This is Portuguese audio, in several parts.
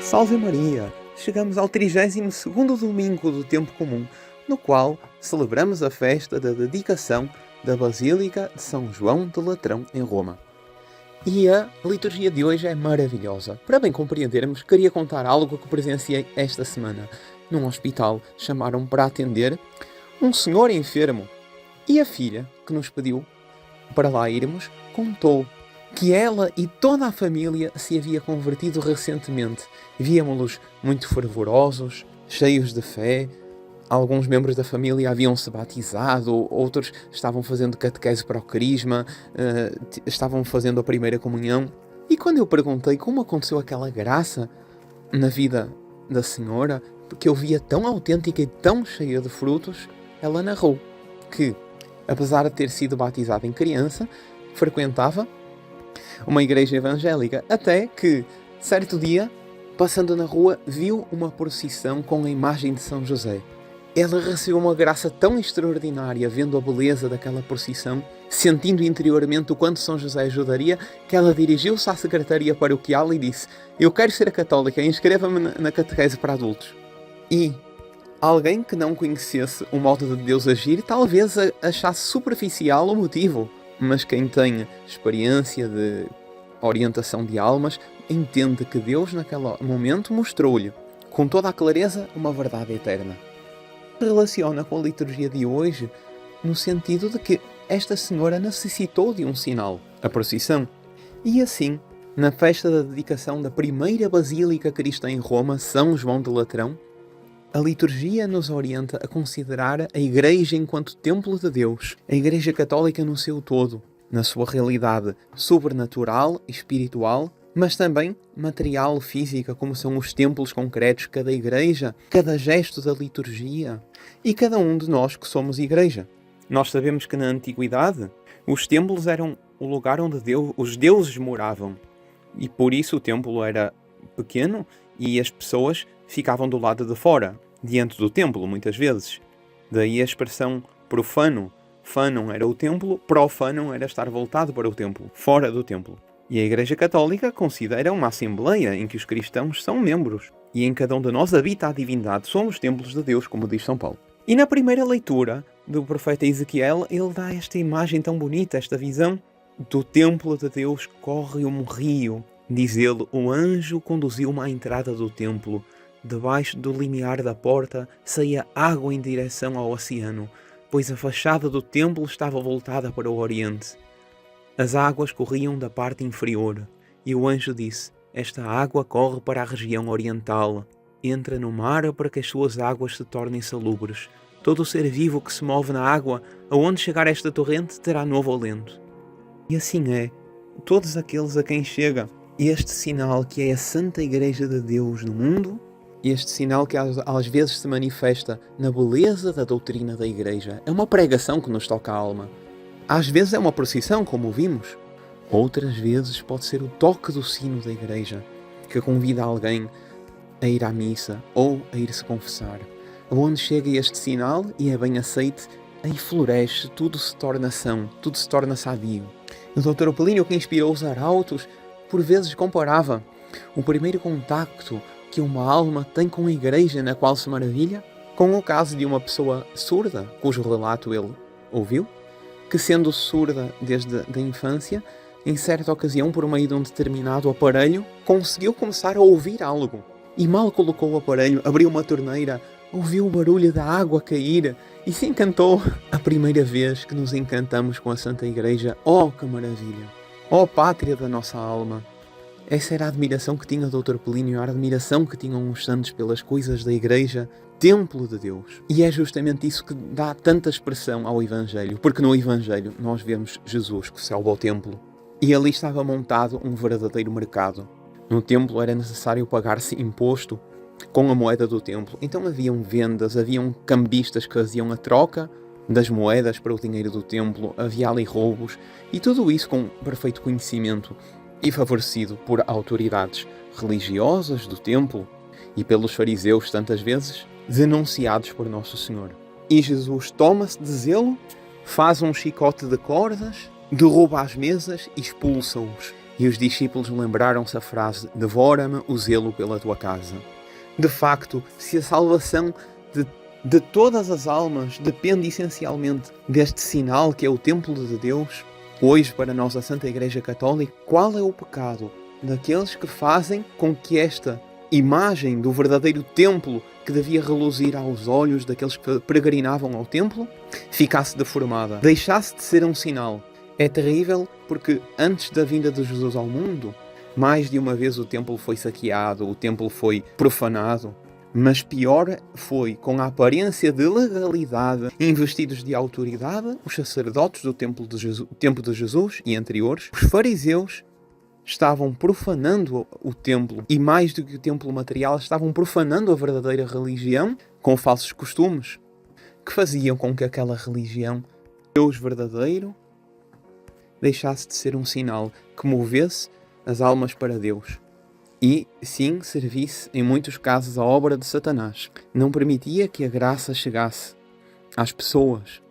Salve Maria! Chegamos ao 32º domingo do tempo comum, no qual celebramos a festa da dedicação da Basílica de São João de Latrão, em Roma. E a liturgia de hoje é maravilhosa. Para bem compreendermos, queria contar algo que presenciei esta semana. Num hospital, chamaram para atender um senhor enfermo. E a filha, que nos pediu para lá irmos, contou que ela e toda a família se havia convertido recentemente. Víamos-los muito fervorosos, cheios de fé. Alguns membros da família haviam-se batizado, outros estavam fazendo catequese para o crisma, estavam fazendo a primeira comunhão. E quando eu perguntei como aconteceu aquela graça na vida da senhora, que eu via tão autêntica e tão cheia de frutos, ela narrou que, apesar de ter sido batizada em criança, frequentava uma igreja evangélica, até que, certo dia, passando na rua, viu uma procissão com a imagem de São José. Ela recebeu uma graça tão extraordinária vendo a beleza daquela procissão, sentindo interiormente o quanto São José ajudaria, que ela dirigiu-se à secretaria paroquial e disse: "Eu quero ser católica, inscreva-me na catequese para adultos." E alguém que não conhecesse o modo de Deus agir, talvez achasse superficial o motivo. Mas quem tem experiência de orientação de almas entende que Deus, naquele momento, mostrou-lhe, com toda a clareza, uma verdade eterna. Relaciona com a liturgia de hoje, no sentido de que esta senhora necessitou de um sinal, a procissão. E assim, na festa da dedicação da primeira basílica cristã em Roma, São João de Latrão, a liturgia nos orienta a considerar a Igreja enquanto templo de Deus, a Igreja Católica no seu todo, na sua realidade sobrenatural e espiritual, mas também material, física, como são os templos concretos, cada igreja, cada gesto da liturgia e cada um de nós que somos igreja. Nós sabemos que na antiguidade os templos eram o lugar onde os deuses moravam e por isso o templo era pequeno e as pessoas ficavam do lado de fora, diante do templo, muitas vezes. Daí a expressão profano. Fanum era o templo, profanum era estar voltado para o templo, fora do templo. E a Igreja Católica considera uma assembleia em que os cristãos são membros e em cada um de nós habita a divindade. Somos templos de Deus, como diz São Paulo. E na primeira leitura do profeta Ezequiel, ele dá esta imagem tão bonita, esta visão do templo de Deus corre um rio. Diz ele: "O anjo conduziu-me à entrada do templo. Debaixo do limiar da porta saía água em direção ao oceano, pois a fachada do templo estava voltada para o oriente. As águas corriam da parte inferior, e o anjo disse: Esta água corre para a região oriental. Entra no mar para que as suas águas se tornem salubres. Todo ser vivo que se move na água, aonde chegar esta torrente, terá novo alento." E assim é. Todos aqueles a quem chega este sinal que é a Santa Igreja de Deus no mundo, este sinal que às vezes se manifesta na beleza da doutrina da Igreja, é uma pregação que nos toca a alma. Às vezes é uma procissão, como vimos. Outras vezes pode ser o toque do sino da Igreja, que convida alguém a ir à missa ou a ir se confessar. Onde chega este sinal e é bem aceite, aí floresce, tudo se torna são, tudo se torna sadio. O Dr. Plínio, que inspirou os arautos, por vezes comparava o primeiro contacto que uma alma tem com a Igreja na qual se maravilha com o caso de uma pessoa surda, cujo relato ele ouviu, que sendo surda desde a infância, em certa ocasião, por meio de um determinado aparelho, conseguiu começar a ouvir algo. E mal colocou o aparelho, abriu uma torneira, ouviu o barulho da água cair e se encantou. A primeira vez que nos encantamos com a Santa Igreja, oh que maravilha! Oh pátria da nossa alma! Essa era a admiração que tinha o Dr. Plínio, a admiração que tinham os santos pelas coisas da Igreja, templo de Deus. E é justamente isso que dá tanta expressão ao Evangelho, porque no Evangelho nós vemos Jesus que sobe ao templo e ali estava montado um verdadeiro mercado. No templo era necessário pagar-se imposto com a moeda do templo, então haviam vendas, haviam cambistas que faziam a troca das moedas para o dinheiro do templo, havia ali roubos, e tudo isso com perfeito conhecimento e favorecido por autoridades religiosas do templo e pelos fariseus tantas vezes denunciados por Nosso Senhor. E Jesus toma-se de zelo, faz um chicote de cordas, derruba as mesas e expulsa-os. E os discípulos lembraram-se a frase: devora-me o zelo pela tua casa. De facto, se a salvação de todas as almas depende essencialmente deste sinal que é o templo de Deus, hoje para nós a Santa Igreja Católica, qual é o pecado daqueles que fazem com que esta imagem do verdadeiro templo que devia reluzir aos olhos daqueles que peregrinavam ao templo ficasse deformada, deixasse de ser um sinal? É terrível porque antes da vinda de Jesus ao mundo, mais de uma vez o templo foi saqueado, o templo foi profanado. Mas pior foi, com a aparência de legalidade, investidos de autoridade, os sacerdotes do tempo de Jesus e anteriores, os fariseus, estavam profanando o templo e, mais do que o templo material, estavam profanando a verdadeira religião com falsos costumes que faziam com que aquela religião, Deus verdadeiro, deixasse de ser um sinal que movesse as almas para Deus. E, sim, servisse, em muitos casos, a obra de Satanás. Não permitia que a graça chegasse às pessoas.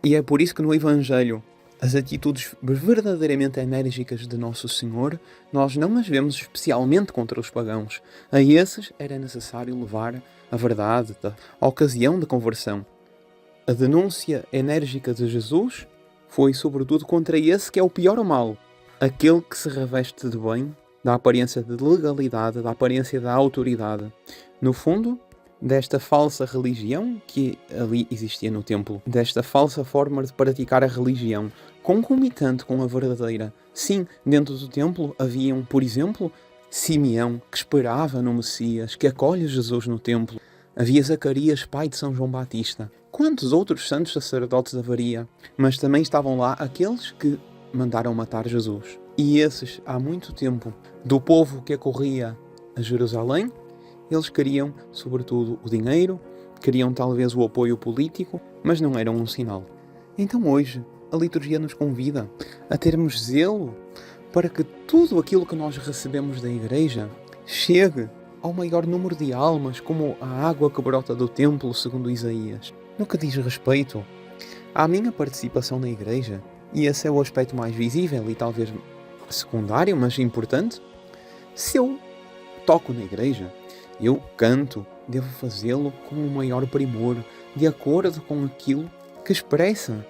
E é por isso que no Evangelho, as atitudes verdadeiramente enérgicas de Nosso Senhor, nós não as vemos especialmente contra os pagãos. A esses era necessário levar a verdade da ocasião de conversão. A denúncia enérgica de Jesus foi, sobretudo, contra esse que é o pior mal, aquele que se reveste de bem, da aparência de legalidade, da aparência da autoridade. No fundo, desta falsa religião que ali existia no templo, desta falsa forma de praticar a religião, concomitante com a verdadeira. Sim, dentro do templo haviam, por exemplo, Simeão, que esperava no Messias, que acolhe Jesus no templo. Havia Zacarias, pai de São João Batista. Quantos outros santos sacerdotes haveria? Mas também estavam lá aqueles que mandaram matar Jesus. E esses, há muito tempo, do povo que acorria a Jerusalém, eles queriam, sobretudo, o dinheiro, queriam talvez o apoio político, mas não eram um sinal. Então hoje, a liturgia nos convida a termos zelo para que tudo aquilo que nós recebemos da Igreja chegue ao maior número de almas, como a água que brota do templo, segundo Isaías. No que diz respeito à minha participação na Igreja, e esse é o aspecto mais visível e talvez secundário, mas importante, se eu toco na Igreja, eu canto, devo fazê-lo com o maior primor, de acordo com aquilo que expressa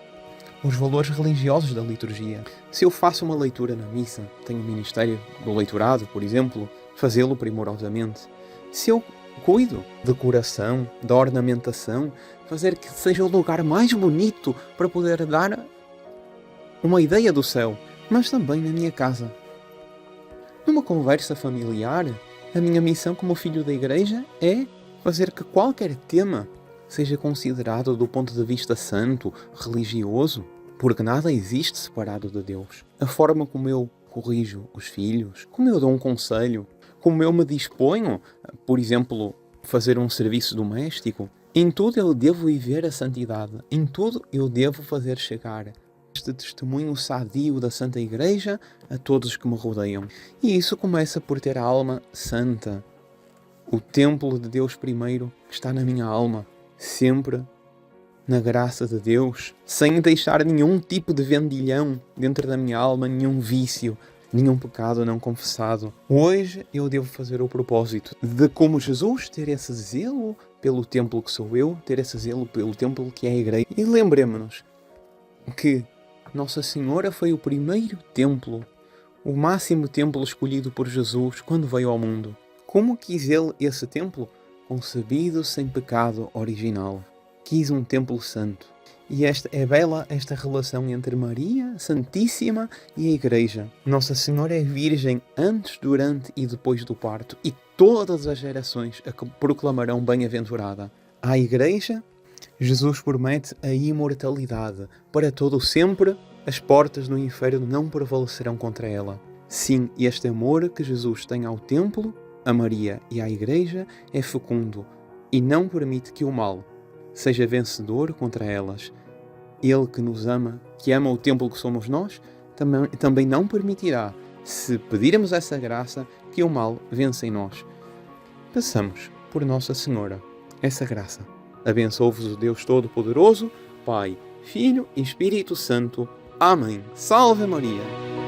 os valores religiosos da liturgia. Se eu faço uma leitura na missa, tenho o ministério do leitorado, por exemplo, fazê-lo primorosamente. Se eu cuido da decoração, da ornamentação, fazer que seja o lugar mais bonito para poder dar uma ideia do céu, mas também na minha casa. Numa conversa familiar, a minha missão como filho da Igreja é fazer que qualquer tema seja considerado do ponto de vista santo, religioso, porque nada existe separado de Deus. A forma como eu corrijo os filhos, como eu dou um conselho, como eu me disponho, por exemplo, fazer um serviço doméstico, em tudo eu devo viver a santidade, em tudo eu devo fazer chegar este testemunho sadio da Santa Igreja a todos que me rodeiam. E isso começa por ter a alma santa. O templo de Deus primeiro está na minha alma, sempre na graça de Deus, sem deixar nenhum tipo de vendilhão dentro da minha alma, nenhum vício, nenhum pecado não confessado. Hoje eu devo fazer o propósito de, como Jesus, ter esse zelo pelo templo que sou eu, ter esse zelo pelo templo que é a Igreja. E lembremos-nos que Nossa Senhora foi o primeiro templo, o máximo templo escolhido por Jesus quando veio ao mundo. Como quis ele esse templo? Concebido sem pecado original. Quis um templo santo. E esta é bela esta relação entre Maria Santíssima e a Igreja. Nossa Senhora é virgem antes, durante e depois do parto, e todas as gerações a proclamarão bem-aventurada. À Igreja, Jesus promete a imortalidade. Para todo o sempre, as portas do inferno não prevalecerão contra ela. Sim, este amor que Jesus tem ao templo, a Maria e à Igreja é fecundo e não permite que o mal seja vencedor contra elas. Ele que nos ama, que ama o templo que somos nós, também não permitirá, se pedirmos essa graça, que o mal vença em nós. Peçamos por Nossa Senhora essa graça. Abençoe-vos o Deus Todo-Poderoso, Pai, Filho e Espírito Santo. Amém. Salve Maria!